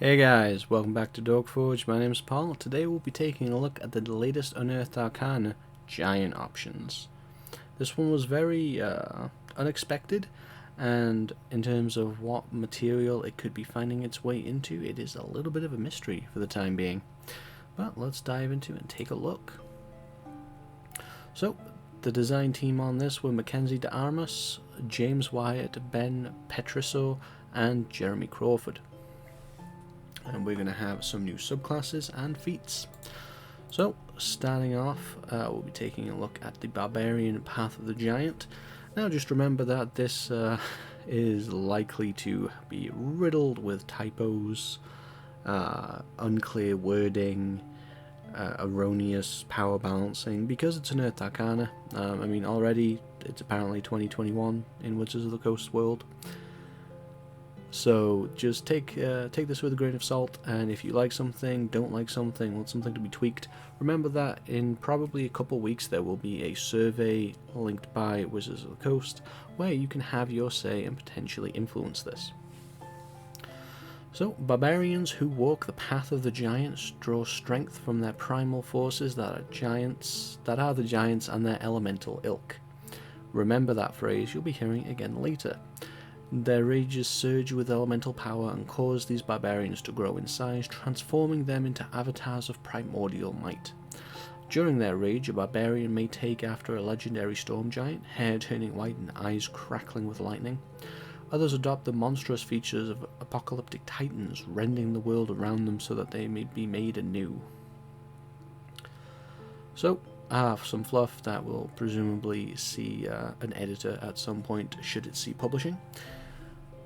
Hey guys, welcome back to Dogforge. My name is Paul. Today we'll be taking a look at the latest Unearthed Arcana Giant options. This one was very unexpected, and in terms of what material it could be finding its way into, it is a little bit of a mystery for the time being. But let's dive into it and take a look. So, the design team on this were Mackenzie de Armas, James Wyatt, Ben Petriso, and Jeremy Crawford. And we're going to have some new subclasses and feats. So, starting off, we'll be taking a look at the Barbarian Path of the Giant. Now, just remember that this is likely to be riddled with typos, unclear wording, erroneous power balancing, because it's an Unearthed Arcana. I mean, already it's apparently 2021 in Wizards of the Coast world. So just take this with a grain of salt, and if you like something, don't like something, want something to be tweaked, remember that in probably a couple weeks there will be a survey linked by Wizards of the Coast where you can have your say and potentially influence this. So, barbarians who walk the path of the giants draw strength from their primal forces that are the giants and their elemental ilk. Remember that phrase, you'll be hearing it again later. Their rages surge with elemental power and cause these barbarians to grow in size, transforming them into avatars of primordial might. During their rage, a barbarian may take after a legendary storm giant, hair turning white and eyes crackling with lightning. Others adopt the monstrous features of apocalyptic titans, rending the world around them so that they may be made anew. So, I have some fluff that will presumably see an editor at some point should it see publishing.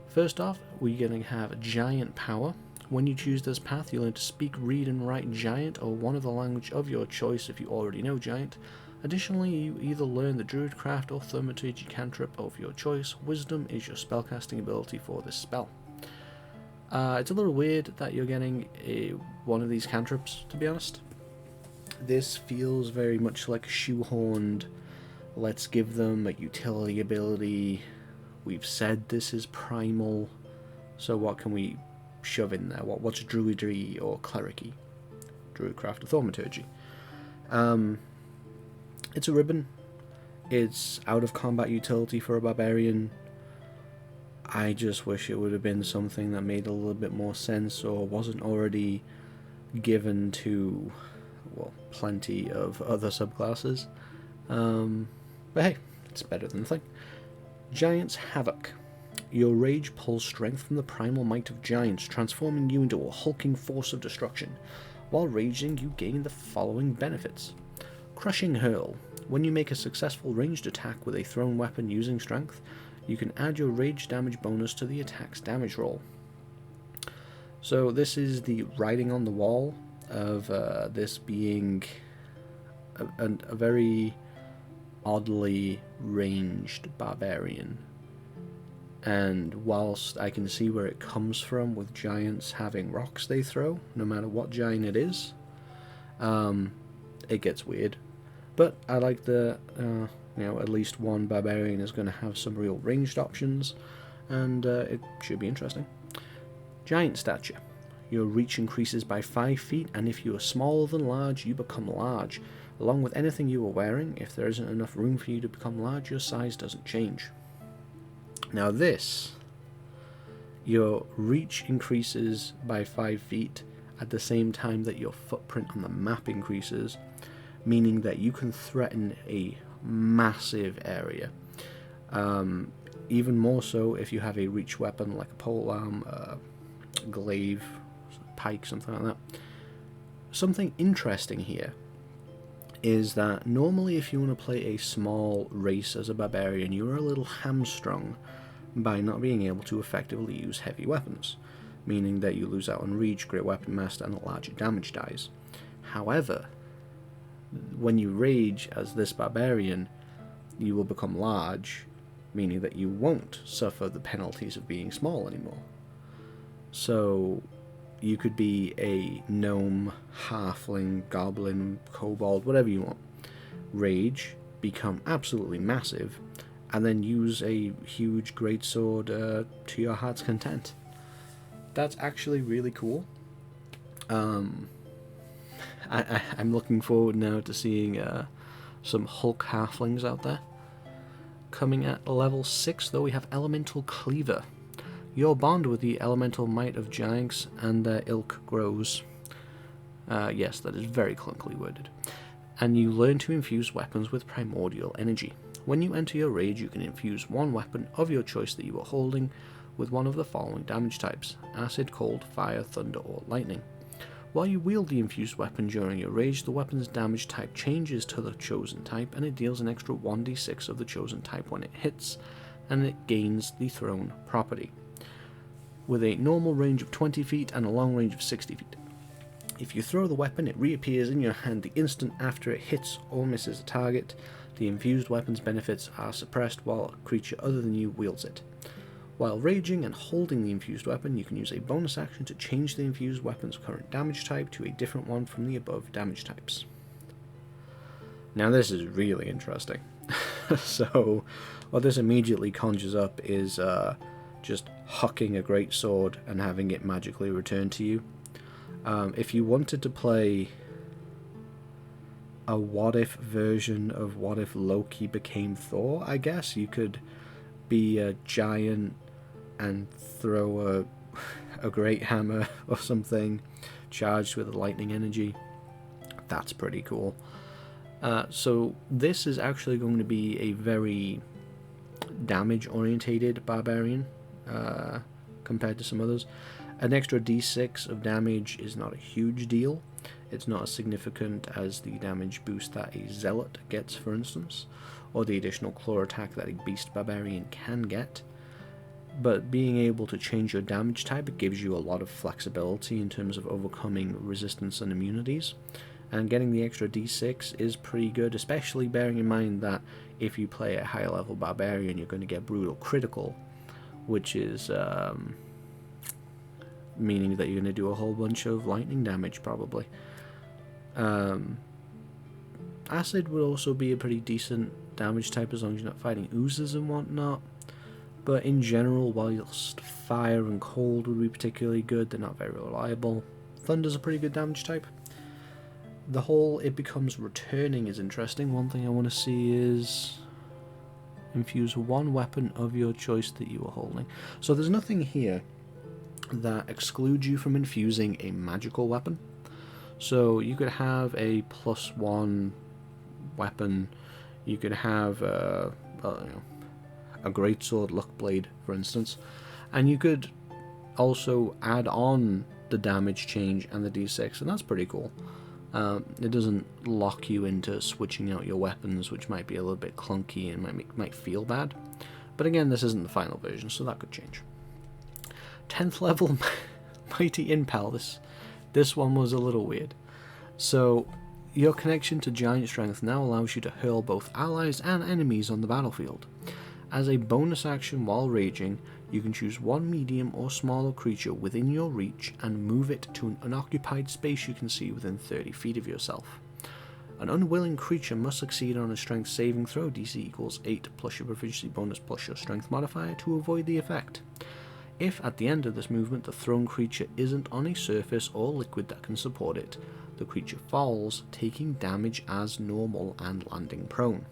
First off, we're going to have Giant Power. When you choose this path, you'll learn to speak, read, and write Giant, or one of the language of your choice if you already know Giant. Additionally, you either learn the Druidcraft or Thaumaturgy cantrip of your choice. Wisdom is your spellcasting ability for this spell. It's a little weird that you're getting one of these cantrips, to be honest. This feels very much like a shoehorned, let's give them a utility ability. We've said this is primal, so what can we shove in there? What's druidry or clericy? Druidcraft or thaumaturgy. It's a ribbon. It's out of combat utility for a barbarian. I just wish it would have been something that made a little bit more sense or wasn't already given to, well, plenty of other subclasses. But hey, it's better than nothing. Giant's Havoc. Your rage pulls strength from the primal might of giants, transforming you into a hulking force of destruction. While raging, you gain the following benefits. Crushing Hurl. When you make a successful ranged attack with a thrown weapon using strength, you can add your rage damage bonus to the attack's damage roll. So this is the writing on the wall of this being a very oddly ranged barbarian, and whilst I can see where it comes from with giants having rocks they throw, no matter what giant it is, it gets weird. But I like the at least one barbarian is going to have some real ranged options, and it should be interesting. Giant Stature. Your reach increases by 5 feet, and if you are smaller than large, you become large. Along with anything you are wearing, if there isn't enough room for you to become large, your size doesn't change. Now this, your reach increases by 5 feet at the same time that your footprint on the map increases, meaning that you can threaten a massive area. Even more so if you have a reach weapon like a polearm, glaive, pike, something like that. Something interesting here is that normally if you want to play a small race as a barbarian, you are a little hamstrung by not being able to effectively use heavy weapons, meaning that you lose out on reach, great weapon master, and larger damage dice. However, when you rage as this barbarian, you will become large, meaning that you won't suffer the penalties of being small anymore. So you could be a gnome, halfling, goblin, kobold, whatever you want. Rage, become absolutely massive, and then use a huge greatsword to your heart's content. that's actually really cool. I'm looking forward now to seeing some Hulk halflings out there. Coming at level 6, though, we have Elemental Cleaver. Your bond with the elemental might of giants and their ilk grows. Yes, that is very clunkily worded. And you learn to infuse weapons with primordial energy. When you enter your rage, you can infuse one weapon of your choice that you are holding with one of the following damage types: acid, cold, fire, thunder, or lightning. While you wield the infused weapon during your rage, the weapon's damage type changes to the chosen type, and it deals an extra 1d6 of the chosen type when it hits, and it gains the thrown property, with a normal range of 20 feet and a long range of 60 feet. If you throw the weapon, it reappears in your hand the instant after it hits or misses a target. The infused weapon's benefits are suppressed while a creature other than you wields it. While raging and holding the infused weapon, you can use a bonus action to change the infused weapon's current damage type to a different one from the above damage types. Now this is really interesting. So, what this immediately conjures up is just hucking a great sword and having it magically returned to you. If you wanted to play a what-if version of what if Loki became Thor, I guess, you could be a giant and throw a great hammer or something charged with lightning energy. That's pretty cool. So this is actually going to be a very damage-orientated barbarian compared to some others. An extra d6 of damage is not a huge deal. It's not as significant as the damage boost that a zealot gets, for instance, or the additional claw attack that a beast barbarian can get. But being able to change your damage type, it gives you a lot of flexibility in terms of overcoming resistance and immunities. And getting the extra d6 is pretty good, especially bearing in mind that if you play a higher level barbarian, you're going to get brutal critical, which is meaning that you're going to do a whole bunch of lightning damage, probably. Acid would also be a pretty decent damage type as long as you're not fighting oozes and whatnot. But in general, whilst fire and cold would be particularly good, they're not very reliable. Thunder's a pretty good damage type. The whole it becomes returning is interesting. One thing I want to see is infuse one weapon of your choice that you are holding. So there's nothing here that excludes you from infusing a magical weapon. So you could have a +1 weapon. You could have a greatsword, luck blade, for instance, and you could also add on the damage change and the d6, and that's pretty cool. It doesn't lock you into switching out your weapons, which might be a little bit clunky and might feel bad. But again, this isn't the final version, so that could change. 10th level Mighty Impel. This one was a little weird. So your connection to giant strength now allows you to hurl both allies and enemies on the battlefield. As a bonus action while raging, you can choose one medium or smaller creature within your reach and move it to an unoccupied space you can see within 30 feet of yourself. An unwilling creature must succeed on a strength saving throw DC equals 8 plus your proficiency bonus plus your strength modifier to avoid the effect. If at the end of this movement the thrown creature isn't on a surface or liquid that can support it, the creature falls, taking damage as normal and landing prone.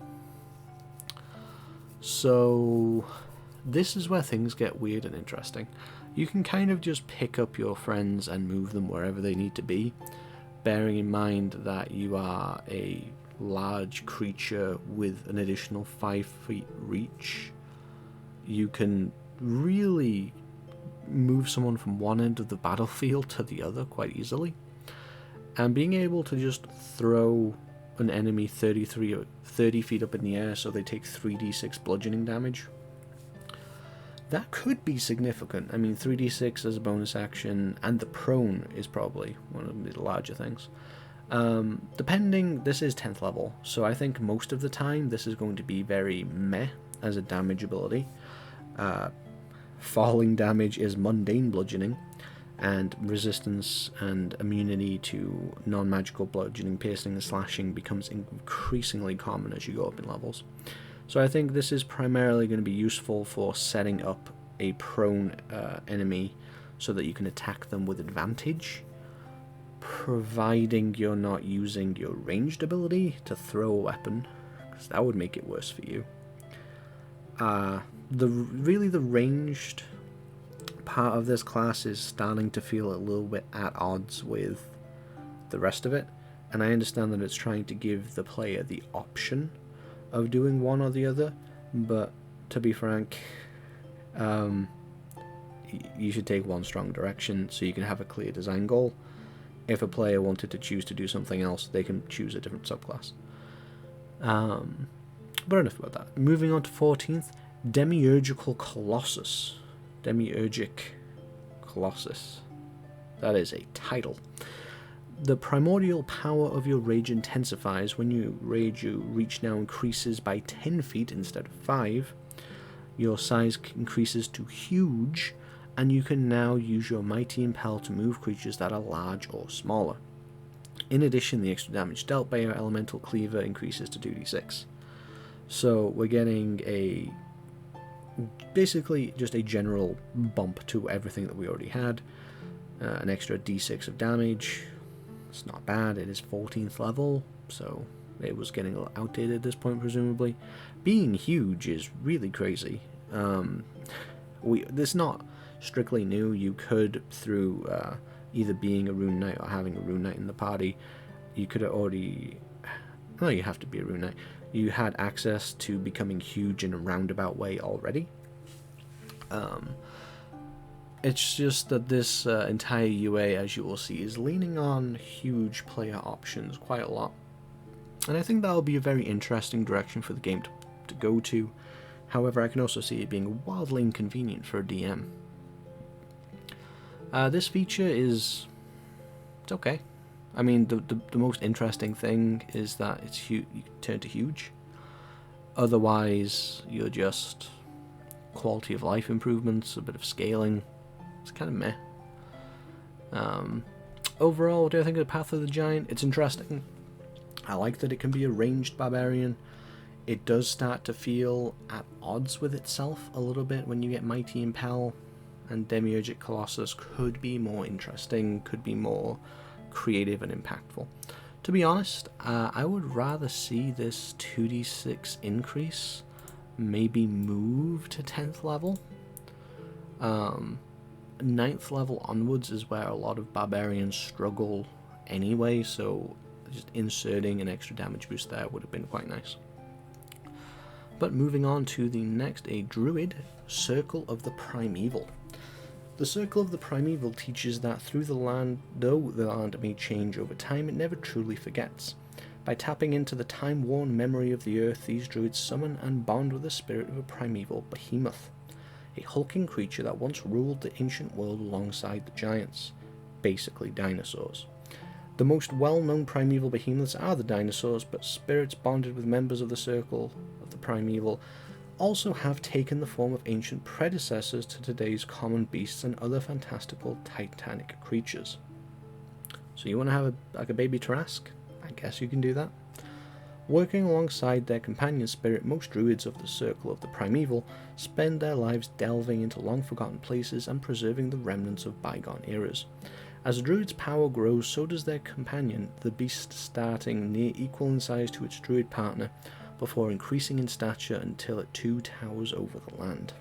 So this is where things get weird and interesting. You can kind of just pick up your friends and move them wherever they need to be, bearing in mind that you are a large creature with an additional 5 feet reach. You can really move someone from one end of the battlefield to the other quite easily. And being able to just throw an enemy 30 feet up in the air so they take 3d6 bludgeoning damage, that could be significant. I mean, 3d6 as a bonus action, and the prone is probably one of the larger things. Depending, this is 10th level, so I think most of the time this is going to be very meh as a damage ability. Falling damage is mundane bludgeoning, and resistance and immunity to non-magical bludgeoning, piercing, and slashing becomes increasingly common as you go up in levels. So I think this is primarily going to be useful for setting up a prone enemy so that you can attack them with advantage, providing you're not using your ranged ability to throw a weapon, because that would make it worse for you. The ranged part of this class is starting to feel a little bit at odds with the rest of it, and I understand that it's trying to give the player the option of doing one or the other, but to be frank, you should take one strong direction so you can have a clear design goal. If a player wanted to choose to do something else, they can choose a different subclass. But enough about that. Moving on to 14th, Demiurgical Colossus. Demiurgic Colossus. That is a title. The primordial power of your rage intensifies. When you rage, your reach now increases by 10 feet instead of 5. Your size increases to huge, and you can now use your Mighty Impel to move creatures that are large or smaller. In addition, the extra damage dealt by your Elemental Cleaver increases to 2d6. So we're getting basically just a general bump to everything that we already had. An extra d6 of damage. It's not bad. It is 14th level, so it was getting a little outdated at this point, presumably. Being huge is really crazy. This is not strictly new. You could, through either being a Rune Knight or having a Rune Knight in the party, you could have already... No, you have to be a Rune Knight. You had access to becoming huge in a roundabout way already. It's just that this entire UA, as you will see, is leaning on huge player options quite a lot. And I think that'll be a very interesting direction for the game to go to. However, I can also see it being wildly inconvenient for a DM. This feature is... it's okay. I mean, the most interesting thing is that it's huge. You can turn to huge. Otherwise, you're just quality of life improvements, a bit of scaling. It's kind of meh. Overall, what do I think of the Path of the Giant? It's interesting. I like that it can be a ranged barbarian. It does start to feel at odds with itself a little bit when you get Mighty Impel, and Demiurgic Colossus could be more interesting, could be more creative and impactful. To be honest, I would rather see this 2d6 increase maybe move to 10th level. 9th level onwards is where a lot of barbarians struggle anyway, so just inserting an extra damage boost there would have been quite nice. But moving on to the next, a Druid, Circle of the Primeval. The Circle of the Primeval teaches that though the land may change over time, it never truly forgets. By tapping into the time-worn memory of the earth, these druids summon and bond with the spirit of a primeval behemoth, a hulking creature that once ruled the ancient world alongside the giants, basically dinosaurs. The most well-known primeval behemoths are the dinosaurs, but spirits bonded with members of the Circle of the Primeval also have taken the form of ancient predecessors to today's common beasts and other fantastical titanic creatures. So you want to have a baby Tarrasque? I guess you can do that. Working alongside their companion spirit, most druids of the Circle of the Primeval spend their lives delving into long-forgotten places and preserving the remnants of bygone eras. As a druid's power grows, so does their companion, the beast starting near equal in size to its druid partner, before increasing in stature until it too towers over the land.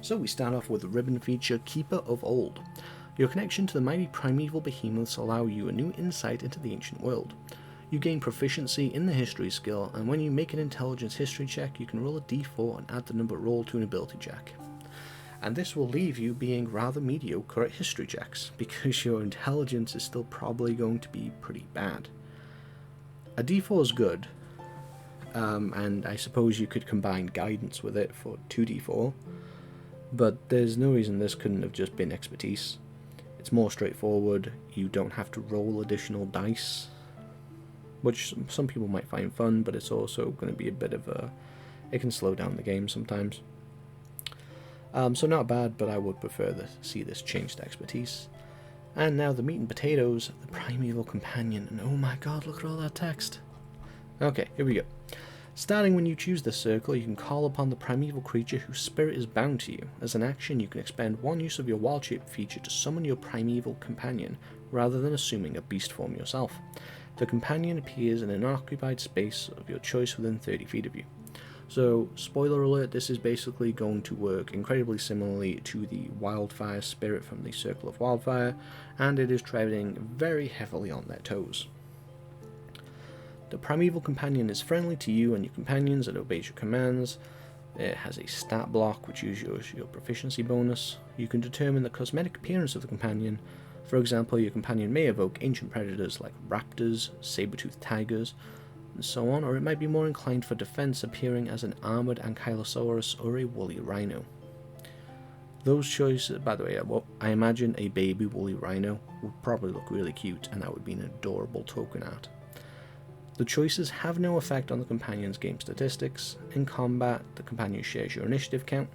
So we start off with the ribbon feature, Keeper of Old. Your connection to the mighty primeval behemoths allow you a new insight into the ancient world. You gain proficiency in the history skill, and when you make an intelligence history check, you can roll a d4 and add the number rolled to an ability check. And this will leave you being rather mediocre at history checks, because your intelligence is still probably going to be pretty bad. A d4 is good, and I suppose you could combine guidance with it for 2d4, but there's no reason this couldn't have just been expertise. It's more straightforward, you don't have to roll additional dice, which some people might find fun, but it's also going to be a bit of it can slow down the game sometimes. So not bad, but I would prefer to see this changed to expertise. And now the meat and potatoes, the Primeval Companion, and oh my god, look at all that text. Okay, here we go. Starting when you choose this circle, you can call upon the primeval creature whose spirit is bound to you. As an action, you can expend one use of your wild shape feature to summon your Primeval Companion, rather than assuming a beast form yourself. The companion appears in an occupied space of your choice within 30 feet of you. So, spoiler alert, this is basically going to work incredibly similarly to the Wildfire Spirit from the Circle of Wildfire, and it is treading very heavily on their toes. The Primeval Companion is friendly to you and your companions and obeys your commands. It has a stat block which uses your proficiency bonus. You can determine the cosmetic appearance of the companion. For example, your companion may evoke ancient predators like raptors, saber-toothed tigers, and so on, or it might be more inclined for defense, appearing as an armored ankylosaurus or a woolly rhino. Those choices, by the way, I imagine a baby woolly rhino would probably look really cute, and that would be an adorable token art. The choices have no effect on the companion's game statistics. In combat, the companion shares your initiative count,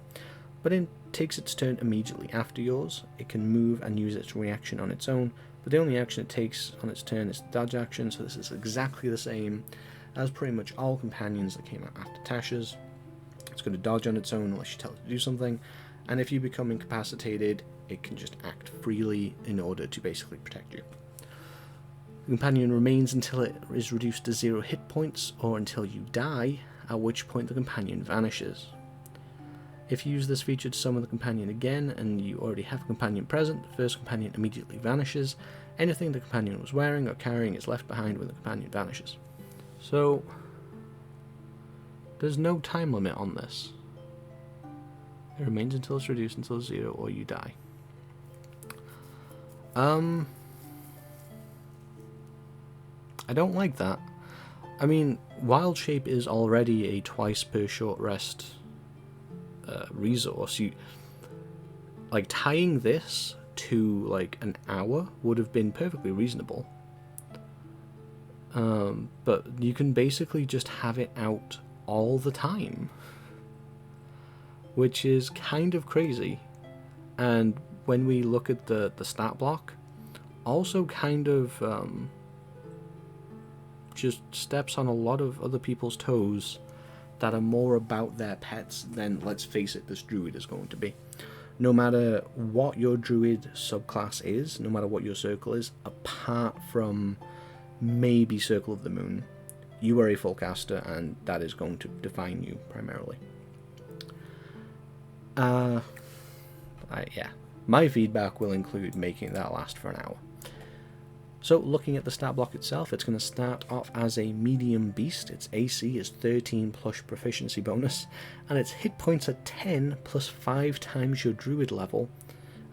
but it takes its turn immediately after yours. It can move and use its reaction on its own, but the only action it takes on its turn is the dodge action, so this is exactly the same as pretty much all companions that came out after Tasha's. It's going to dodge on its own unless you tell it to do something, and if you become incapacitated, it can just act freely in order to basically protect you. The companion remains until it is reduced to 0 hit points, or until you die, at which point the companion vanishes. If you use this feature to summon the companion again, and you already have a companion present, the first companion immediately vanishes. Anything the companion was wearing or carrying is left behind when the companion vanishes. So, there's no time limit on this. It remains until it's reduced until 0 or you die. I don't like that. I mean, Wild Shape is already a twice per short rest resource. Like, tying this to like an hour would have been perfectly reasonable. But you can basically just have it out all the time, which is kind of crazy. And when we look at the stat block, also kind of just steps on a lot of other people's toes that are more about their pets than, let's face it, this druid is going to be. No matter what your druid subclass is, no matter what your circle is, apart from maybe Circle of the Moon, you are a full caster, and that is going to define you primarily. Yeah, my feedback will include making that last for an hour. So, looking at the stat block itself, it's going to start off as a medium beast. Its AC is 13 plus proficiency bonus, and its hit points are 10 plus 5 times your druid level,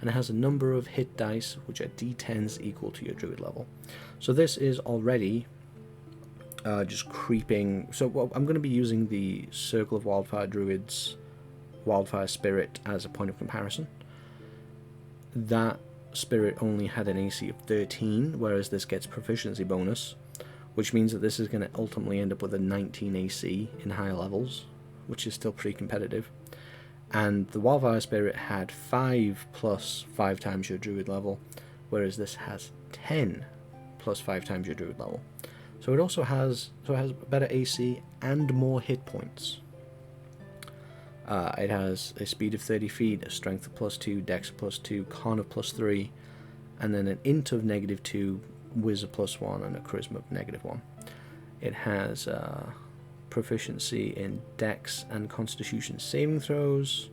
and it has a number of hit dice which are d10s equal to your druid level. So this is already just creeping. So I'm going to be using the Circle of Wildfire Druid's Wildfire Spirit as a point of comparison. That spirit only had an AC of 13, whereas this gets proficiency bonus, which means that this is going to ultimately end up with a 19 AC in higher levels, which is still pretty competitive. And the Wildfire Spirit had 5 plus 5 times your druid level, whereas this has 10 plus 5 times your druid level. So it also has better AC and more hit points. It has a speed of 30 feet, a strength of +2, dex of +2, con of +3, and then an int of -2, whiz of +1, and a charisma of -1. It has proficiency in dex and constitution saving throws,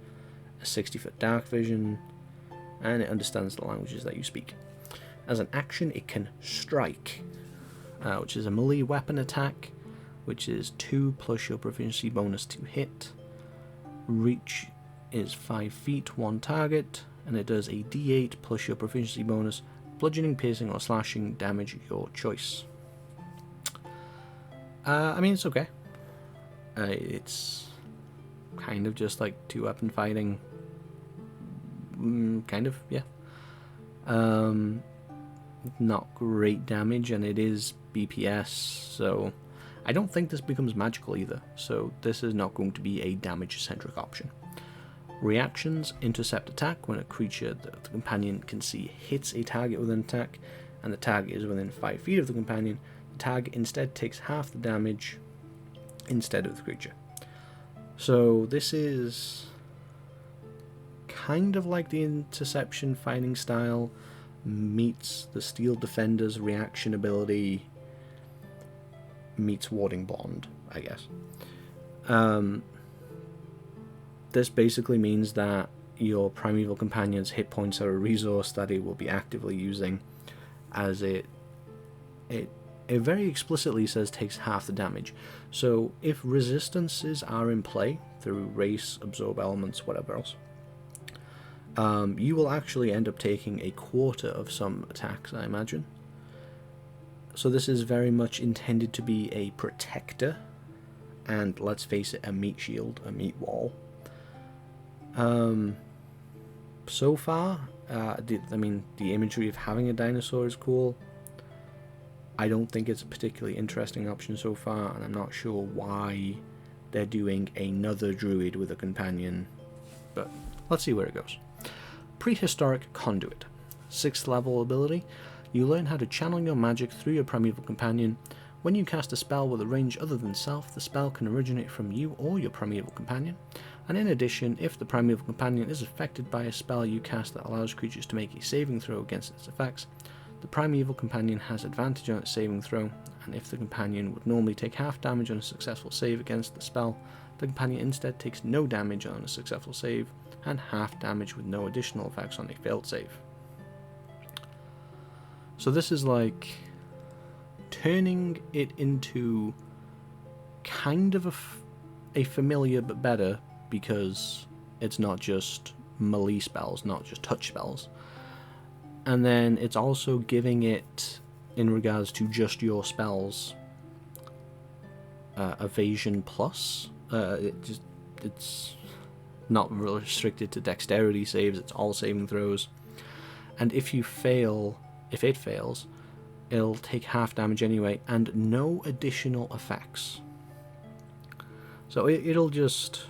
a 60-foot dark vision, and it understands the languages that you speak. As an action, it can strike, which is a melee weapon attack, which is 2 plus your proficiency bonus to hit. Reach is 5 feet, 1 target, and it does a d8 plus your proficiency bonus, bludgeoning, piercing, or slashing damage your choice. I mean, it's okay. It's kind of just like 2-weapon fighting. Kind of, yeah. Not great damage, and it is BPS, so I don't think this becomes magical either, so this is not going to be a damage-centric option. Reactions: Intercept attack. When a creature that the companion can see hits a target with an attack, and the target is within 5 feet of the companion, the target instead takes half the damage instead of the creature. So this is kind of like the Interception fighting style meets the Steel Defender's reaction ability meets Warding Bond, I guess. This basically means that your Primeval Companion's hit points are a resource that it will be actively using, as it very explicitly says takes half the damage. So if resistances are in play through race, absorb elements, whatever else, you will actually end up taking a quarter of some attacks, I imagine. So this is very much intended to be a protector, and let's face it, a meat shield, a meat wall. So far, the imagery of having a dinosaur is cool. I don't think it's a particularly interesting option so far, and I'm not sure why they're doing another druid with a companion, but let's see where it goes. Prehistoric Conduit. 6th level ability. You learn how to channel your magic through your Primeval Companion. When you cast a spell with a range other than self, the spell can originate from you or your Primeval Companion. And in addition, if the Primeval Companion is affected by a spell you cast that allows creatures to make a saving throw against its effects, the Primeval Companion has advantage on its saving throw, and if the Companion would normally take half damage on a successful save against the spell, the Companion instead takes no damage on a successful save, and half damage with no additional effects on a failed save. So this is like turning it into kind of a familiar but better, because it's not just melee spells, not just touch spells. And then it's also giving it, in regards to just your spells, evasion plus. It's not restricted to dexterity saves, it's all saving throws. And if it fails, it'll take half damage anyway, and no additional effects. So it'll just...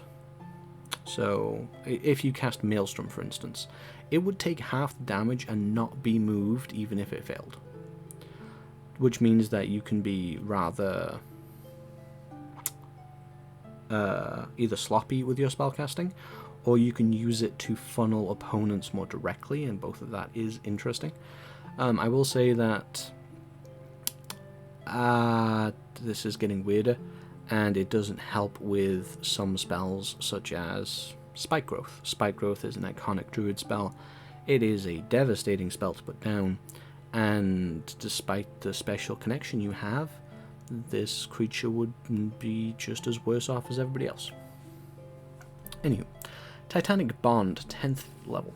So, if you cast Maelstrom, for instance, it would take half the damage and not be moved even if it failed. Which means that you can be rather either sloppy with your spellcasting, or you can use it to funnel opponents more directly, and both of that is interesting. I will say that this is getting weirder, and it doesn't help with some spells such as Spike Growth. Spike Growth is an iconic druid spell. It is a devastating spell to put down, and despite the special connection you have, this creature would be just as worse off as everybody else. Anywho, Titanic Bond, 10th level.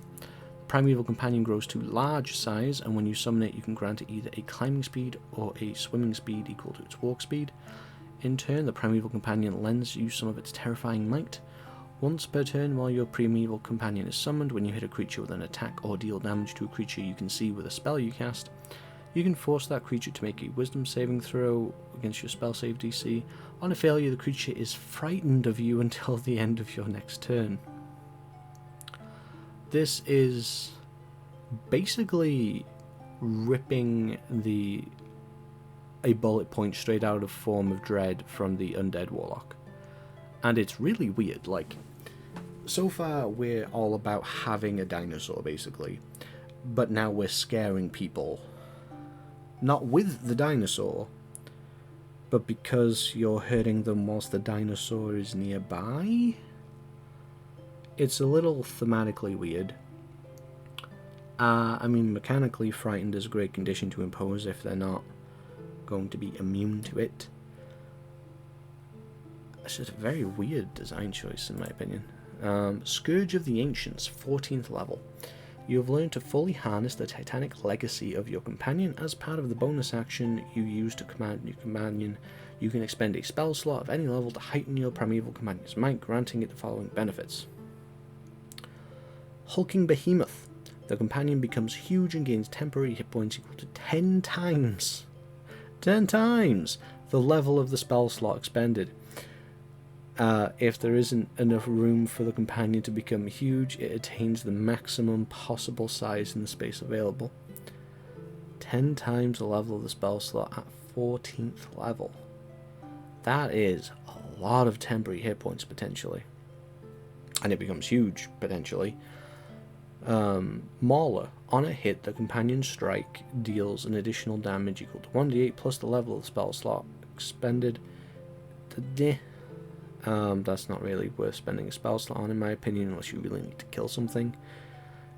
Primeval Companion grows to large size, and when you summon it, you can grant it either a climbing speed or a swimming speed equal to its walk speed. In turn, the Primeval Companion lends you some of its terrifying might. Once per turn while your Primeval Companion is summoned, when you hit a creature with an attack or deal damage to a creature you can see with a spell you cast, you can force that creature to make a wisdom saving throw against your spell save DC. On a failure, the creature is frightened of you until the end of your next turn. This is basically ripping a bullet point straight out of Form of Dread from the Undead Warlock. And it's really weird. Like, so far we're all about having a dinosaur, basically. But now we're scaring people. Not with the dinosaur, but because you're hurting them whilst the dinosaur is nearby? It's a little thematically weird. Mechanically, frightened is a great condition to impose if they're not going to be immune to it. It's just a very weird design choice, in my opinion. Scourge of the Ancients, 14th level. You have learned to fully harness the Titanic legacy of your companion. As part of the bonus action you use to command your companion, you can expend a spell slot of any level to heighten your Primeval Companion's might, granting it the following benefits. Hulking Behemoth. The companion becomes huge and gains temporary hit points equal to 10 times. 10 times the level of the spell slot expended. If there isn't enough room for the companion to become huge, it attains the maximum possible size in the space available. 10 times the level of the spell slot at 14th level. That is a lot of temporary hit points potentially. And it becomes huge, potentially. Mauler. On a hit, the Companion Strike deals an additional damage equal to 1d8 plus the level of the spell slot expended. That's not really worth spending a spell slot on, in my opinion, unless you really need to kill something.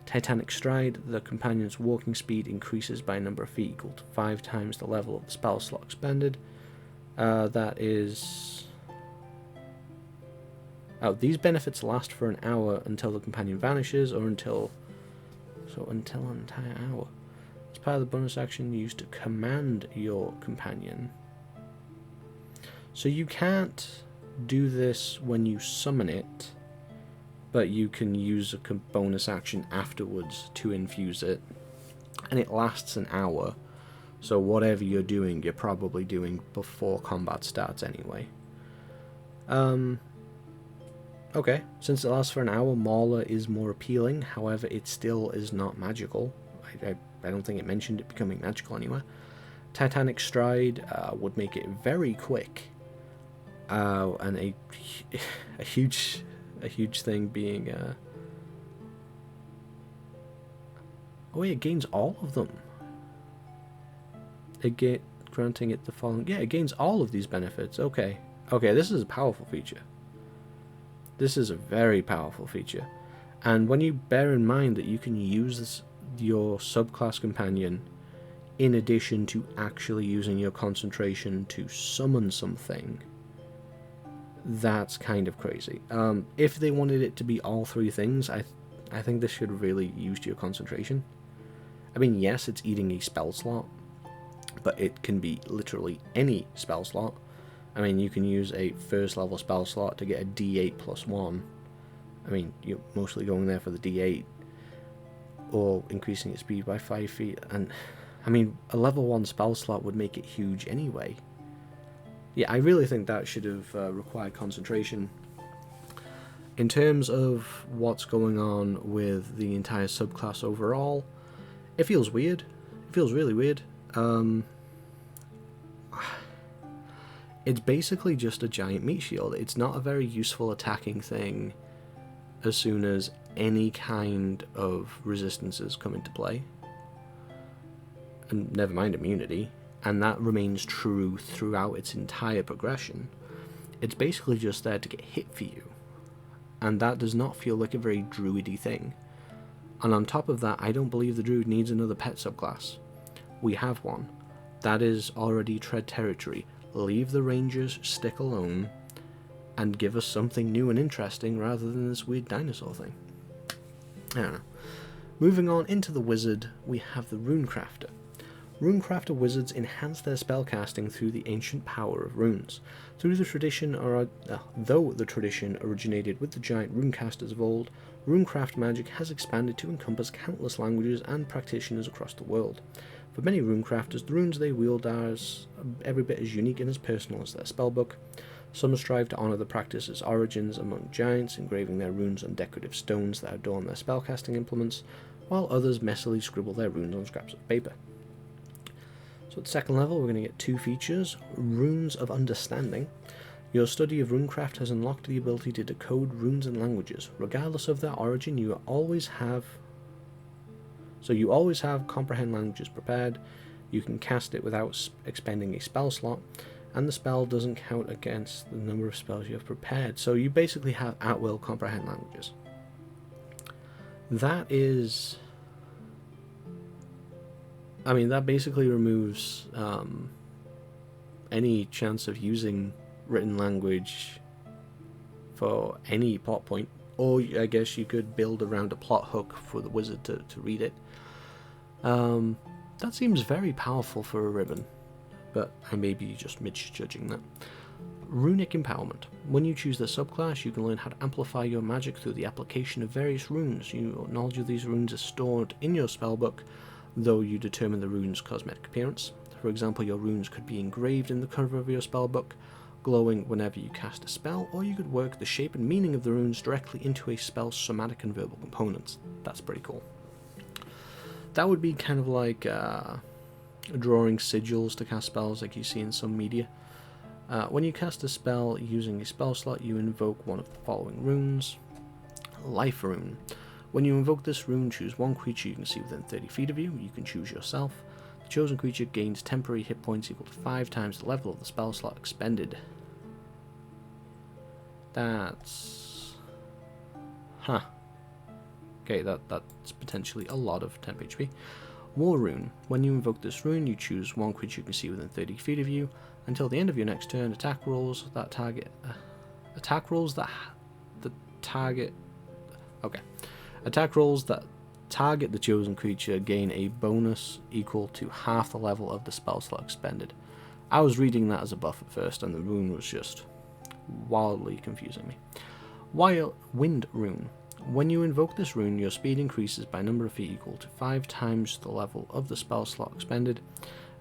Titanic Stride. The Companion's walking speed increases by a number of feet equal to 5 times the level of the spell slot expended. That is... Oh, these benefits last for an hour until the companion vanishes, or until an entire hour. As part of the bonus action used to command your companion. So you can't do this when you summon it, but you can use a bonus action afterwards to infuse it, and it lasts an hour. So whatever you're doing, you're probably doing before combat starts anyway. Okay, since it lasts for an hour, Mauler is more appealing. However, it still is not magical. I don't think it mentioned it becoming magical anywhere. Titanic Stride would make it very quick. And a huge thing being... Oh wait, it gains all of them. Granting it the following... Yeah, it gains all of these benefits. Okay, this is a powerful feature. This is a very powerful feature. And when you bear in mind that you can use your subclass companion in addition to actually using your concentration to summon something, that's kind of crazy. If they wanted it to be all three things, I think this should really use your concentration. I mean, yes, it's eating a spell slot, but it can be literally any spell slot. I mean, you can use a first level spell slot to get a d8 plus 1. I mean, you're mostly going there for the d8, or increasing its speed by 5 feet. And I mean, a level 1 spell slot would make it huge anyway. Yeah, I really think that should have required concentration. In terms of what's going on with the entire subclass overall, it feels weird. It feels really weird. It's basically just a giant meat shield. It's not a very useful attacking thing as soon as any kind of resistances come into play. And never mind immunity. And that remains true throughout its entire progression. It's basically just there to get hit for you. And that does not feel like a very druidy thing. And on top of that, I don't believe the druid needs another pet subclass. We have one. That is already tread territory. Leave the rangers stick alone and give us something new and interesting rather than this weird dinosaur thing. I don't know. Moving on into the wizard, we have the Runecrafter. Runecrafter wizards enhance their spellcasting through the ancient power of runes. Though the tradition originated with the giant runecasters of old, runecraft magic has expanded to encompass countless languages and practitioners across the world. For many runecrafters, the runes they wield are every bit as unique and as personal as their spellbook. Some strive to honour the practice's origins among giants, engraving their runes on decorative stones that adorn their spellcasting implements, while others messily scribble their runes on scraps of paper. So at the second level, we're going to get 2 features. Runes of Understanding. Your study of runecraft has unlocked the ability to decode runes and languages. Regardless of their origin, you always have comprehend languages prepared. You can cast it without expending a spell slot, and the spell doesn't count against the number of spells you have prepared. So you basically have at will comprehend languages. That basically removes any chance of using written language for any plot point, or I guess you could build around a plot hook for the wizard to read it. That seems very powerful for a ribbon, but I may be just misjudging that. Runic Empowerment. When you choose the subclass, you can learn how to amplify your magic through the application of various runes. Your knowledge of these runes is stored in your spellbook, though you determine the rune's cosmetic appearance. For example, your runes could be engraved in the cover of your spellbook, glowing whenever you cast a spell, or you could work the shape and meaning of the runes directly into a spell's somatic and verbal components. That's pretty cool. That would be kind of like drawing sigils to cast spells like you see in some media. When you cast a spell using a spell slot, you invoke one of the following runes. Life Rune. When you invoke this rune, choose one creature you can see within 30 feet of you. You can choose yourself. The chosen creature gains temporary hit points equal to 5 times the level of the spell slot expended. That's... Huh. Okay, that's potentially a lot of temp HP. War Rune. When you invoke this rune, you choose one creature you can see within 30 feet of you. Until the end of your next turn, attack rolls that target... attack rolls that target the chosen creature gain a bonus equal to half the level of the spell slot expended. I was reading that as a buff at first, and the rune was just wildly confusing me. Wind Rune. When you invoke this rune, your speed increases by a number of feet equal to 5 times the level of the spell slot expended,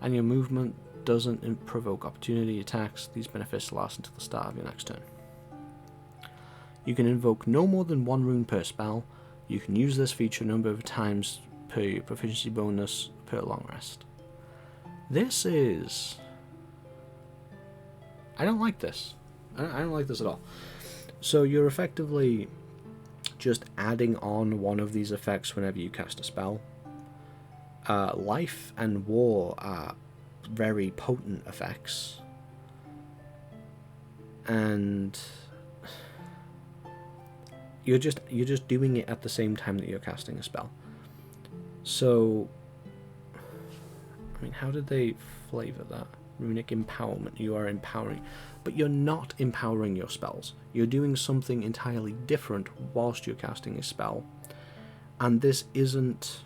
and your movement doesn't provoke opportunity attacks. These benefits last until the start of your next turn. You can invoke no more than one rune per spell. You can use this feature a number of times per your proficiency bonus per long rest. This is... I don't like this. I don't like this at all. So you're effectively just adding on one of these effects whenever you cast a spell. Life and War are very potent effects. And... You're just doing it at the same time that you're casting a spell. So, I mean, how did they flavor that? Runic empowerment. You are empowering, but you're not empowering your spells. You're doing something entirely different whilst you're casting a spell, and this isn't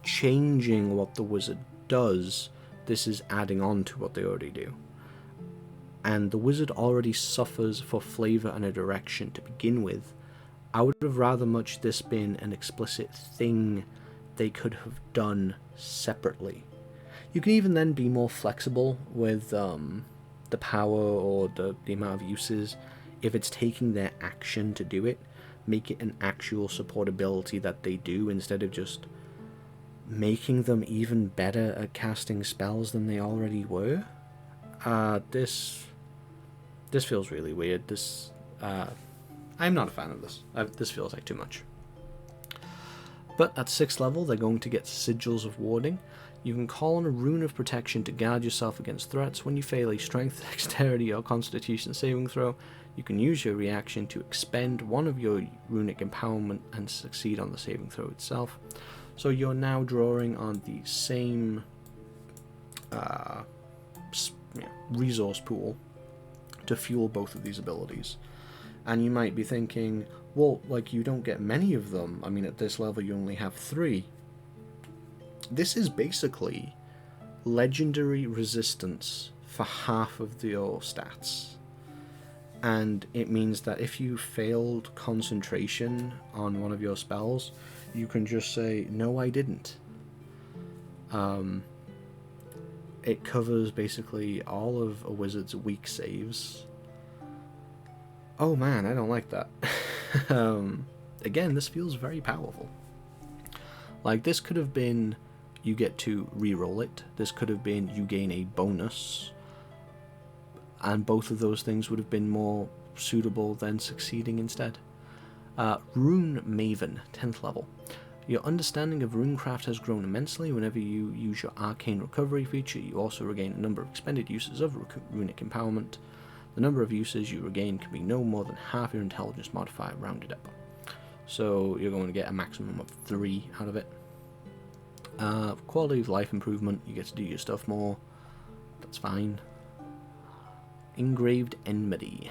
changing what the wizard does. This is adding on to what they already do. And the wizard already suffers for flavor and a direction to begin with. I would have rather much this been an explicit thing they could have done separately. You can even then be more flexible with the power or the amount of uses. If it's taking their action to do it, make it an actual support ability that they do instead of just making them even better at casting spells than they already were. This feels really weird. I'm not a fan of this. This feels like too much. But at 6th level, they're going to get Sigils of Warding. You can call on a Rune of Protection to guard yourself against threats. When you fail a Strength, Dexterity, or Constitution saving throw, you can use your reaction to expend one of your Runic Empowerment and succeed on the saving throw itself. So you're now drawing on the same resource pool to fuel both of these abilities. And you might be thinking, well, like, you don't get many of them. I mean, at this level you only have 3. This is basically legendary resistance for half of your stats. And it means that if you failed concentration on one of your spells, you can just say, no, I didn't. It covers basically all of a wizard's weak saves. Oh man, I don't like that. Again, this feels very powerful. Like, this could have been you get to reroll it. This could have been you gain a bonus. And both of those things would have been more suitable than succeeding instead. Rune Maven, 10th level. Your understanding of Runecraft has grown immensely. Whenever you use your Arcane Recovery feature, you also regain a number of expended uses of Runic Empowerment. The number of uses you regain can be no more than half your intelligence modifier rounded up. So you're going to get a maximum of 3 out of it. Quality of life improvement, you get to do your stuff more. That's fine. Engraved Enmity.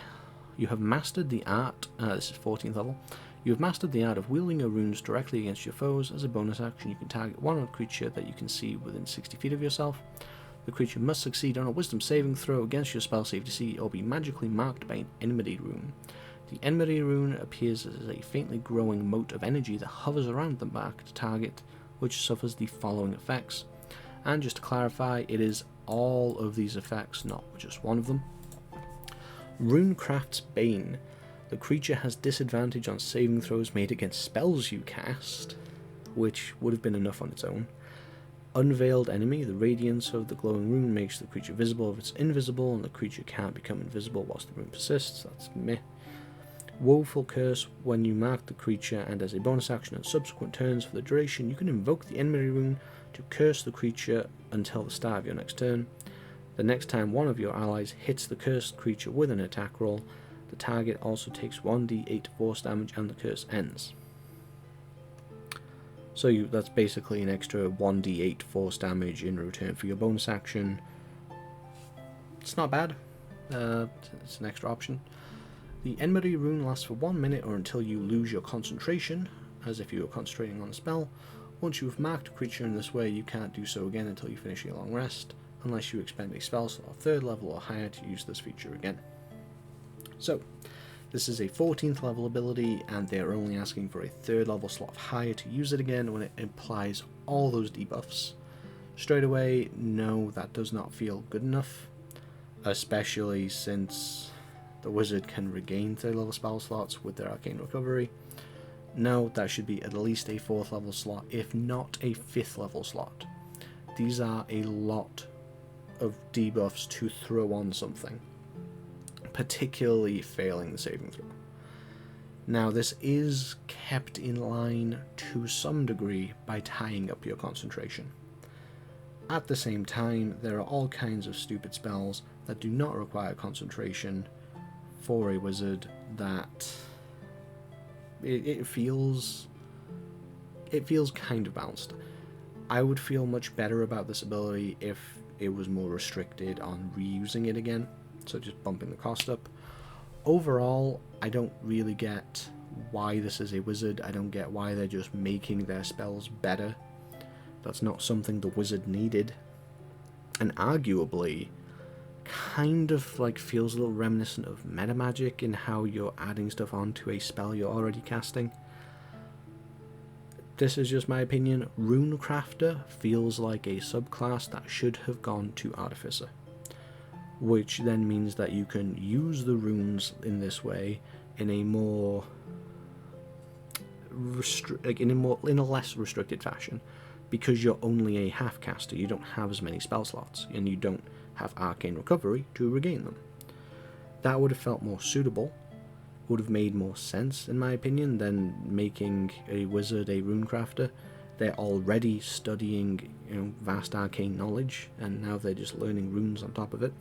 You have mastered the art, this is 14th level. You have mastered the art of wielding your runes directly against your foes. As a bonus action, you can target one creature that you can see within 60 feet of yourself. The creature must succeed on a wisdom saving throw against your spell save DC or be magically marked by an Enmity Rune. The Enmity Rune appears as a faintly growing mote of energy that hovers around the marked target, which suffers the following effects. And just to clarify, it is all of these effects, not just one of them. Runecraft's Bane. The creature has disadvantage on saving throws made against spells you cast, which would have been enough on its own. Unveiled Enemy. The radiance of the glowing rune makes the creature visible if it's invisible, and the creature can't become invisible whilst the rune persists. That's meh. Woeful Curse. When you mark the creature and as a bonus action on subsequent turns for the duration, you can invoke the Enmity Rune to curse the creature until the start of your next turn. The next time one of your allies hits the cursed creature with an attack roll, the target also takes 1d8 force damage and the curse ends. So that's basically an extra 1d8 force damage in return for your bonus action. It's not bad. It's an extra option. The Enmity Rune lasts for 1 minute or until you lose your concentration, as if you were concentrating on a spell. Once you've marked a creature in this way, you can't do so again until you finish your long rest, unless you expend a spell slot 3rd level or higher to use this feature again. So, this is a 14th level ability, and they're only asking for a 3rd level slot higher to use it again when it implies all those debuffs. Straight away, no, that does not feel good enough, especially since the wizard can regain 3rd level spell slots with their Arcane Recovery. No, that should be at least a 4th level slot, if not a 5th level slot. These are a lot of debuffs to throw on something, particularly failing the saving throw. Now, this is kept in line to some degree by tying up your concentration. At the same time, there are all kinds of stupid spells that do not require concentration for a wizard that it feels kind of balanced. I would feel much better about this ability if it was more restricted on reusing it again, so just bumping the cost up. Overall, I don't really get why this is a wizard. I don't get why they're just making their spells better. That's not something the wizard needed, and arguably kind of like feels a little reminiscent of meta magic in how you're adding stuff onto a spell you're already casting. This is just my opinion. Runecrafter feels like a subclass that should have gone to Artificer, which then means that you can use the runes in this way in a more in a less restricted fashion, because you're only a half caster. You don't have as many spell slots, and you don't have Arcane Recovery to regain them. That would have felt more suitable, would have made more sense in my opinion than making a wizard a runecrafter. They're already studying, vast arcane knowledge, and now they're just learning runes on top of it.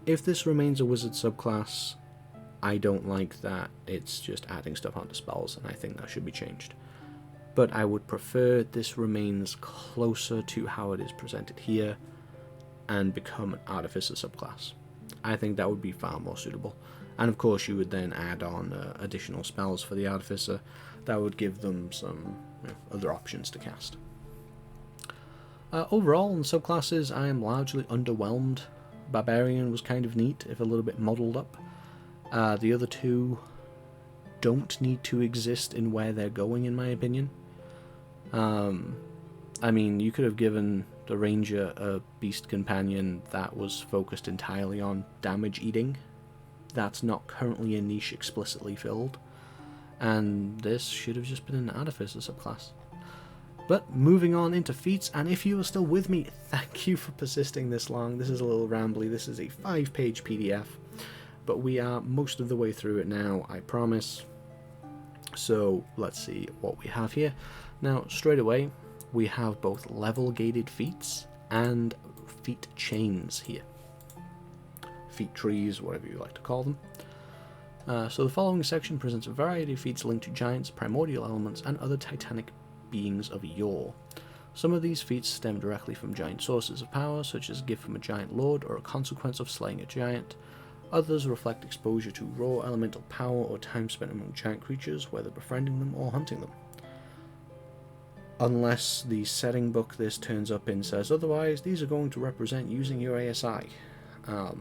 If this remains a wizard subclass, I don't like that it's just adding stuff onto spells, and I think that should be changed. But I would prefer this remains closer to how it is presented here and become an Artificer subclass. I think that would be far more suitable. And of course you would then add on additional spells for the Artificer that would give them some other options to cast. Overall, in subclasses, I am largely underwhelmed. Barbarian was kind of neat, if a little bit modelled up. The other two don't need to exist in where they're going, in my opinion. I mean, you could have given the Ranger a Beast Companion that was focused entirely on damage eating. That's not currently a niche explicitly filled. And this should have just been an Artificer subclass. But moving on into feats, and if you are still with me, thank you for persisting this long. This is a little rambly. This is a 5-page PDF, but we are most of the way through it now, I promise. So let's see what we have here. Now, straight away, we have both level-gated feats and feat chains here. Feat trees, whatever you like to call them. So the following section presents a variety of feats linked to giants, primordial elements, and other titanic beings of yore. Some of these feats stem directly from giant sources of power, such as a gift from a giant lord or a consequence of slaying a giant. Others reflect exposure to raw elemental power or time spent among giant creatures, whether befriending them or hunting them. Unless the setting book this turns up in says otherwise, these are going to represent using your ASI. I